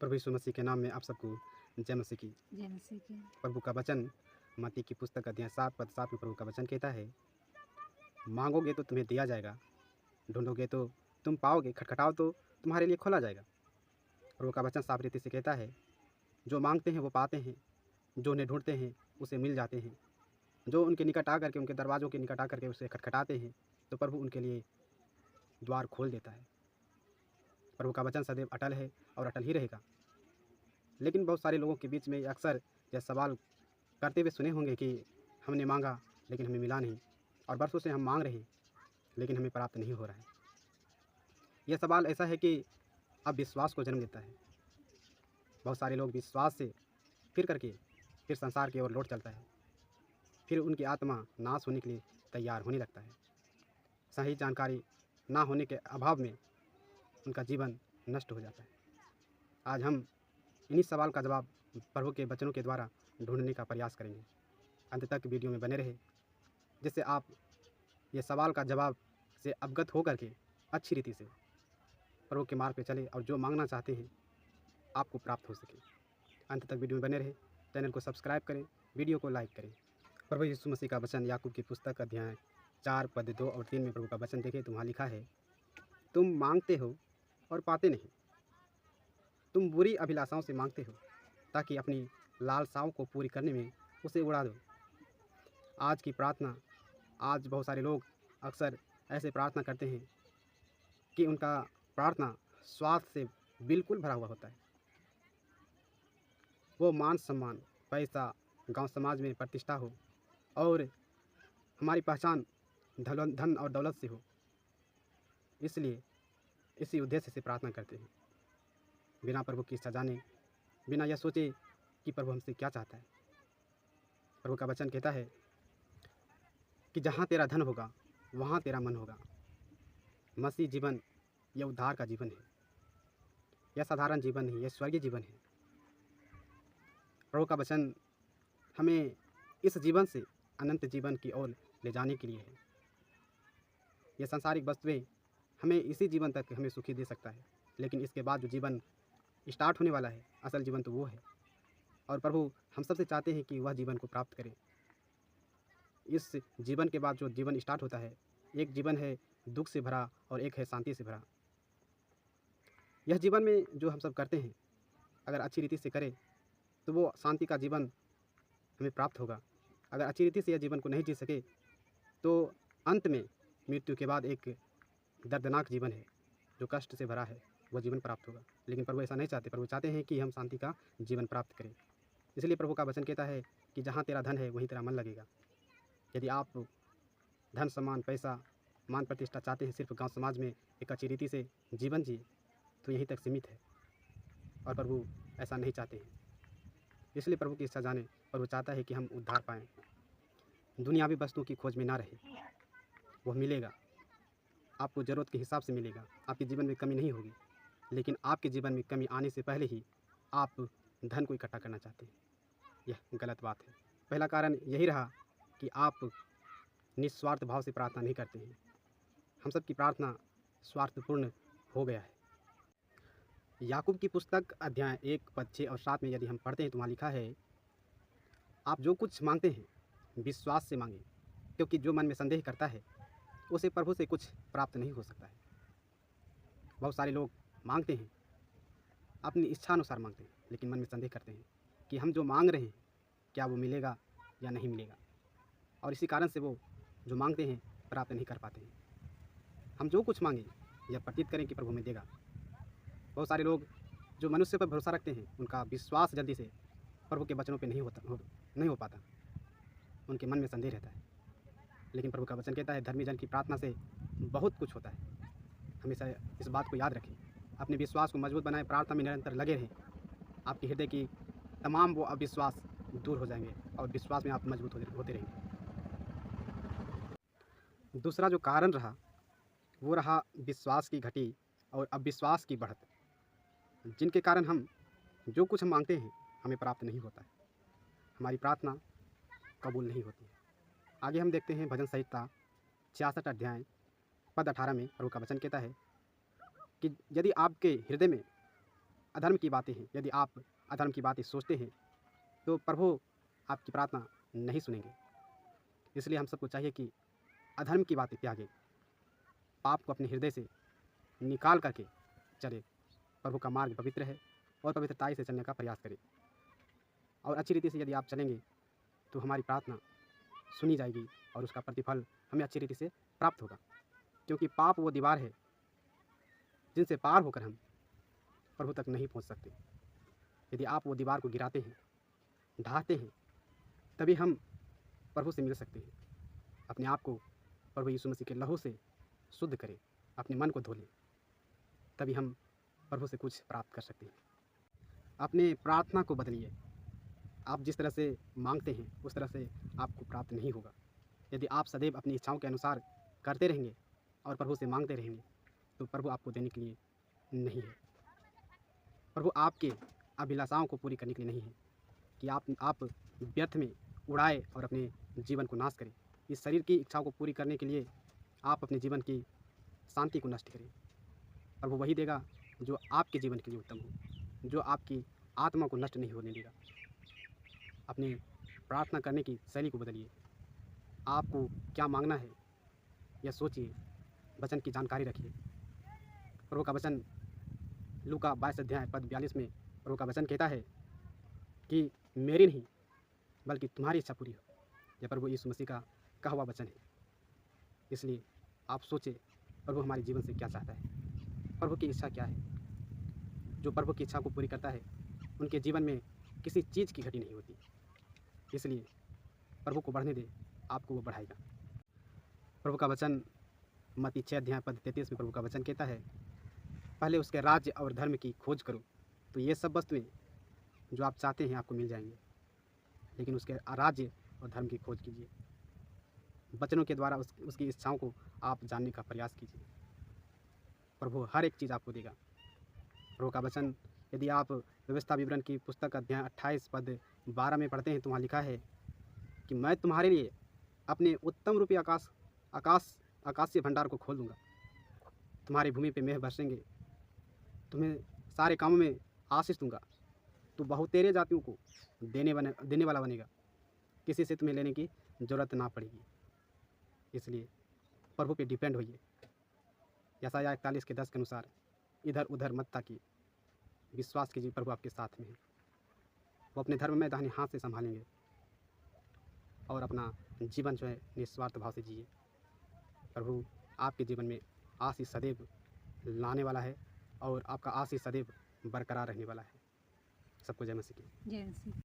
प्रभु यीशु मसीह के नाम में आप सबको जय मसीह की। जय मसीह की। प्रभु का वचन मत्ती की पुस्तक अध्याय 7 पद 7 में प्रभु का वचन कहता है, मांगोगे तो तुम्हें दिया जाएगा, ढूंढोगे तो तुम पाओगे, खटखटाओ तो तुम्हारे लिए खोला जाएगा। प्रभु का वचन साफ रीति से कहता है, जो मांगते हैं वो पाते हैं, जो उन्हें ढूंढते हैं उसे मिल जाते हैं, जो उनके निकट आकर के, उनके दरवाज़ों के निकट आकर के उसे खटखटाते हैं तो प्रभु उनके लिए द्वार खोल देता है। प्रभु का वचन सदैव अटल है और अटल ही रहेगा। लेकिन बहुत सारे लोगों के बीच में अक्सर यह सवाल करते हुए सुने होंगे कि हमने मांगा लेकिन हमें मिला नहीं, और बरसों से हम मांग रहे हैं लेकिन हमें प्राप्त नहीं हो रहा है। यह सवाल ऐसा है कि अब विश्वास को जन्म देता है। बहुत सारे लोग विश्वास से फिर संसार की ओर लौट चलता है, फिर उनकी आत्मा नाश होने के लिए तैयार होने लगता है। सही जानकारी ना होने के अभाव में उनका जीवन नष्ट हो जाता है। आज हम इन्हीं सवाल का जवाब प्रभु के वचनों के द्वारा ढूंढने का प्रयास करेंगे। अंत तक वीडियो में बने रहे, जिससे आप ये सवाल का जवाब से अवगत होकर के अच्छी रीति से प्रभु के मार्ग पे चले और जो मांगना चाहते हैं आपको प्राप्त हो सके। अंत तक वीडियो में बने रहे, चैनल को सब्सक्राइब करें, वीडियो को लाइक करें। प्रभु यीशु मसीह का वचन याकूब की पुस्तक अध्याय 4 पद 2 और 3 में प्रभु का वचन देखें तो वहाँ लिखा है, तुम मांगते हो और पाते नहीं, तुम बुरी अभिलाषाओं से मांगते हो ताकि अपनी लालसाओं को पूरी करने में उसे उड़ा दो। आज की प्रार्थना, आज बहुत सारे लोग अक्सर ऐसे प्रार्थना करते हैं कि उनका प्रार्थना स्वार्थ से बिल्कुल भरा हुआ होता है। वो मान सम्मान, पैसा, गांव समाज में प्रतिष्ठा हो और हमारी पहचान धन और दौलत से हो, इसलिए इसी उद्देश्य से प्रार्थना करते हैं, बिना प्रभु की इच्छा जाने, बिना यह सोचे कि प्रभु हमसे क्या चाहता है। प्रभु का वचन कहता है कि जहाँ तेरा धन होगा वहाँ तेरा मन होगा। मसीह जीवन यह उद्धार का जीवन है, यह साधारण जीवन नहीं, यह स्वर्गीय जीवन है। प्रभु का वचन हमें इस जीवन से अनंत जीवन की ओर ले जाने के लिए है। यह सांसारिक वस्तुएं हमें इसी जीवन तक हमें सुखी दे सकता है, लेकिन इसके बाद जो जीवन स्टार्ट होने वाला है, असल जीवन तो वो है। और प्रभु हम सबसे चाहते हैं कि वह जीवन को प्राप्त करें। इस जीवन के बाद जो जीवन स्टार्ट होता है, एक जीवन है दुख से भरा और एक है शांति से भरा। यह जीवन में जो हम सब करते हैं, अगर अच्छी रीति से करें तो वो शांति का जीवन हमें प्राप्त होगा। अगर अच्छी रीति से यह जीवन को नहीं जी सके तो अंत में मृत्यु के बाद एक दर्दनाक जीवन है जो कष्ट से भरा है, वह जीवन प्राप्त होगा। लेकिन प्रभु ऐसा नहीं चाहते। प्रभु चाहते हैं कि हम शांति का जीवन प्राप्त करें। इसलिए प्रभु का वचन कहता है कि जहाँ तेरा धन है वहीं तेरा मन लगेगा। यदि आप धन, सम्मान, पैसा, मान प्रतिष्ठा चाहते हैं, सिर्फ गांव समाज में एक अच्छी रीति से जीवन जिए, तो यहीं तक सीमित है, और प्रभु ऐसा नहीं चाहते हैं। इसलिए प्रभु की इच्छा जाने, प्रभु चाहता है कि हम उद्धार पाएँ, दुनियावी वस्तुओं की खोज में ना रहे। वह मिलेगा, आपको ज़रूरत के हिसाब से मिलेगा, आपके जीवन में कमी नहीं होगी। लेकिन आपके जीवन में कमी आने से पहले ही आप धन को इकट्ठा करना चाहते हैं, यह गलत बात है। पहला कारण यही रहा कि आप निस्वार्थ भाव से प्रार्थना नहीं करते हैं। हम सब की प्रार्थना स्वार्थपूर्ण हो गया है। याकूब की पुस्तक अध्याय 1 पद 6 और 7 में यदि हम पढ़ते हैं तो वहाँ लिखा है, आप जो कुछ मांगते हैं विश्वास से मांगें, क्योंकि जो मन में संदेह करता है उसे प्रभु से कुछ प्राप्त नहीं हो सकता है। बहुत सारे लोग मांगते हैं, अपनी इच्छानुसार मांगते हैं, लेकिन मन में संदेह करते हैं कि हम जो मांग रहे हैं क्या वो मिलेगा या नहीं मिलेगा, और इसी कारण से वो जो मांगते हैं प्राप्त नहीं कर पाते हैं। हम जो कुछ मांगें यह प्रतीत करें कि प्रभु हमें देगा। बहुत सारे लोग जो मनुष्य पर भरोसा रखते हैं, उनका विश्वास जल्दी से प्रभु के वचनों पे नहीं हो पाता, उनके मन में संदेह रहता है। लेकिन प्रभु का वचन कहता है, धर्मी जन की प्रार्थना से बहुत कुछ होता है। हमेशा इस बात को याद रखें, अपने विश्वास को मजबूत बनाएं, प्रार्थना में निरंतर लगे रहें। आपके हृदय की तमाम वो अविश्वास दूर हो जाएंगे और विश्वास में आप मजबूत होते रहेंगे। दूसरा जो कारण रहा वो रहा विश्वास की घटी और अविश्वास की बढ़त, जिनके कारण हम जो कुछ हम मांगते हैं हमें प्राप्त नहीं होता है, हमारी प्रार्थना कबूल नहीं होती है। आगे हम देखते हैं भजन संहिता 66 अध्याय पद 18 में प्रभु का वचन कहता है कि यदि आपके हृदय में अधर्म की बातें हैं, यदि आप अधर्म की बातें सोचते हैं तो प्रभु आपकी प्रार्थना नहीं सुनेंगे। इसलिए हम सबको चाहिए कि अधर्म की बातें त्यागें, पाप को अपने हृदय से निकाल करके चले। प्रभु का मार्ग पवित्र है और पवित्रताई से चलने का प्रयास करें। और अच्छी रीति से यदि आप चलेंगे तो हमारी प्रार्थना सुनी जाएगी और उसका प्रतिफल हमें अच्छी रीति से प्राप्त होगा। क्योंकि पाप वो दीवार है जिनसे पार होकर हम प्रभु तक नहीं पहुंच सकते। यदि आप वो दीवार को गिराते हैं, ढाते हैं, तभी हम प्रभु से मिल सकते हैं। अपने आप को प्रभु यीशु मसीह के लहू से शुद्ध करें, अपने मन को धो लें, तभी हम प्रभु से कुछ प्राप्त कर सकते हैं। अपने प्रार्थना को बदलिए। आप जिस तरह से मांगते हैं उस तरह से आपको प्राप्त नहीं होगा। यदि आप सदैव अपनी इच्छाओं के अनुसार करते रहेंगे और प्रभु से मांगते रहेंगे तो प्रभु आपको देने के लिए नहीं है। प्रभु आपके अभिलाषाओं को पूरी करने के लिए नहीं है कि आप व्यर्थ में उड़ाए और अपने जीवन को नाश करें। इस शरीर की इच्छाओं को पूरी करने के लिए आप अपने जीवन की शांति को नष्ट करें। प्रभु वही देगा जो आपके जीवन के लिए उत्तम हो, जो आपकी आत्मा को नष्ट नहीं होने देगा। अपने प्रार्थना करने की शैली को बदलिए। आपको क्या मांगना है यह सोचिए, वचन की जानकारी रखिए। प्रभु का वचन लूका 22 अध्याय पद 42 में प्रभु का वचन कहता है कि मेरी नहीं बल्कि तुम्हारी इच्छा पूरी हो। यह प्रभु यीशु मसीह का कहा हुआ वचन है। इसलिए आप सोचें प्रभु हमारे जीवन से क्या चाहता है, प्रभु की इच्छा क्या है। जो प्रभु की इच्छा को पूरी करता है उनके जीवन में किसी चीज़ की घटी नहीं होती। इसलिए प्रभु को बढ़ने दे, आपको वो बढ़ाएगा। प्रभु का वचन मत्ती 6 अध्याय पद 33 में प्रभु का वचन कहता है, पहले उसके राज्य और धर्म की खोज करो तो ये सब वस्तुएं जो आप चाहते हैं आपको मिल जाएंगे। लेकिन उसके राज्य और धर्म की खोज कीजिए। वचनों के द्वारा उसकी इच्छाओं को आप जानने का प्रयास कीजिए। प्रभु हर एक चीज़ आपको देगा। प्रभु का वचन यदि आप व्यवस्था विवरण की पुस्तक अध्याय 28 पद 12 में पढ़ते हैं तो वहाँ लिखा है कि मैं तुम्हारे लिए अपने उत्तम रूपी आकाशीय भंडार को खोल दूँगा। तुम्हारी भूमि पे मेह बरसेंगे, तुम्हें सारे कामों में आशीष दूँगा। तू बहुतेरे जातियों को देने वाला बनेगा, किसी से तुम्हें लेने की ज़रूरत ना पड़ेगी। इसलिए प्रभु पे डिपेंड होइए। यशायाह 41 के 10 के अनुसार इधर उधर मत ताकिए, विश्वास कीजिए प्रभु आपके साथ में है। वो अपने धर्म में दाहिने हाथ से संभालेंगे और अपना जीवन जो है निस्वार्थ भाव से जिए। प्रभु आपके जीवन में आशीष सदैव लाने वाला है और आपका आशीष सदैव बरकरार रहने वाला है। सबको जय मसीह की। जय मसीह।